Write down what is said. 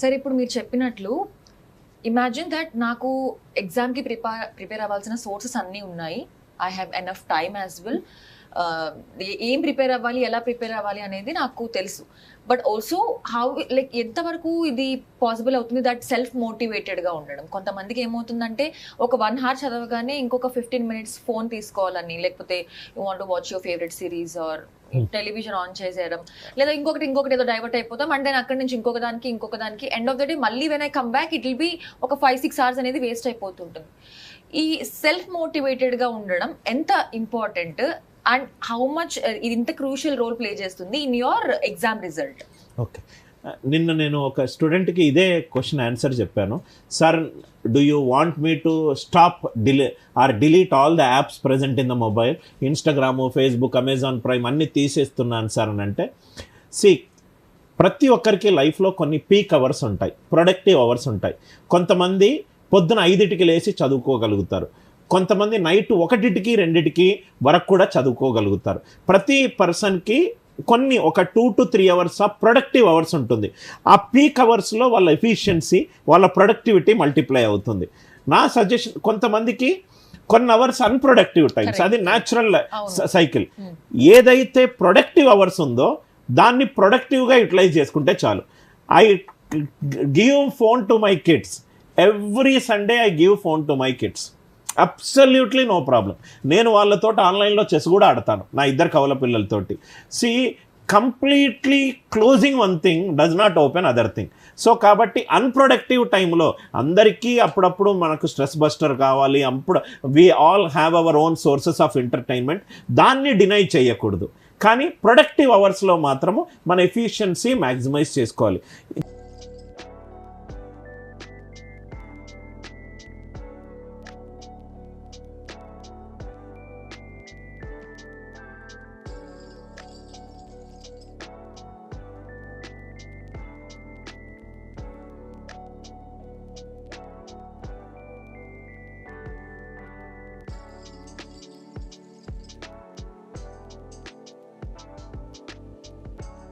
సరే ఇప్పుడు మీరు చెప్పినట్లు ఇమాజిన్ దట్ నాకు ఎగ్జామ్కి ప్రిపేర్ అవ్వాల్సిన సోర్సెస్ అన్నీ ఉన్నాయి. I have enough time as well. ఏం ప్రిపేర్ అవ్వాలి, ఎలా ప్రిపేర్ అవ్వాలి అనేది నాకు తెలుసు. బట్ ఆల్సో హౌ లైక్ ఎంతవరకు ఇది పాసిబుల్ అవుతుంది దట్ సెల్ఫ్ మోటివేటెడ్గా ఉండడం. కొంతమందికి ఏమవుతుందంటే ఒక 1 hour చదవగానే ఇంకొక 15 minutes ఫోన్ తీసుకోవాలని, లేకపోతే you want to watch your favourite series are television on చేసేయడం, లేదా ఇంకొకటి ఏదో డైవర్ట్ అయిపోతాం అండ్ దెన్ అక్కడి నుంచి ఇంకొక దానికి ఎండ్ ఆఫ్ ద డే మళ్ళీ when I come back it will be ఒక 5-6 hours అనేది వేస్ట్ అయిపోతుంటుంది. ఈ సెల్ఫ్ మోటివేటెడ్గా ఉండడం ఎంత ఇంపార్టెంట్ అండ్ హౌ మచ్ ఇది ఇంత క్రూషియల్ రోల్ ప్లే చేస్తుంది in your exam result? Okay, నిన్న నేను ఒక స్టూడెంట్కి ఇదే క్వశ్చన్ ఆన్సర్ చెప్పాను. Sir, do you want me to stop delete all the apps present in the mobile, Instagram, Facebook, Amazon prime అన్నీ తీసేస్తున్నాను సార్ అని అంటే, ప్రతి ఒక్కరికి లైఫ్లో కొన్ని పీక్ అవర్స్ ఉంటాయి, ప్రొడక్టివ్ అవర్స్ ఉంటాయి. కొంతమంది పొద్దున 5కి లేచి చదువుకోగలుగుతారు, కొంతమంది నైట్ 1-2 వరకు కూడా చదువుకోగలుగుతారు. ప్రతి పర్సన్కి ఒక 2 to 3 hours of productive hours ఉంటుంది. ఆ పీక్ అవర్స్లో వాళ్ళ ఎఫిషియన్సీ, వాళ్ళ ప్రొడక్టివిటీ మల్టిప్లై అవుతుంది. నా సజెషన్, కొంతమందికి కొన్ని అవర్స్ అన్ప్రొడక్టివ్ టైమ్స్, అది న్యాచురల్ సైకిల్. ఏదైతే ప్రొడక్టివ్ అవర్స్ ఉందో దాన్ని ప్రొడక్టివ్గా యూటిలైజ్ చేసుకుంటే చాలు. I give phone to my kids every Sunday. I give phone to my kids, absolutely no problem. నేను వాళ్ళతో ఆన్లైన్లో చెస్ కూడా ఆడతాను, నా 2 కవల పిల్లలతోటి. Completely closing one thing does not open other thing. So కాబట్టి అన్ప్రొడక్టివ్ టైంలో అందరికీ అప్పుడప్పుడు మనకు స్ట్రెస్ బస్టర్ కావాలి, అప్పుడు we all have our own sources of entertainment, దాన్ని డినై చేయకూడదు. కానీ ప్రొడక్టివ్ అవర్స్లో మాత్రము మన ఎఫిషియన్సీ మ్యాక్సిమైజ్ చేసుకోవాలి.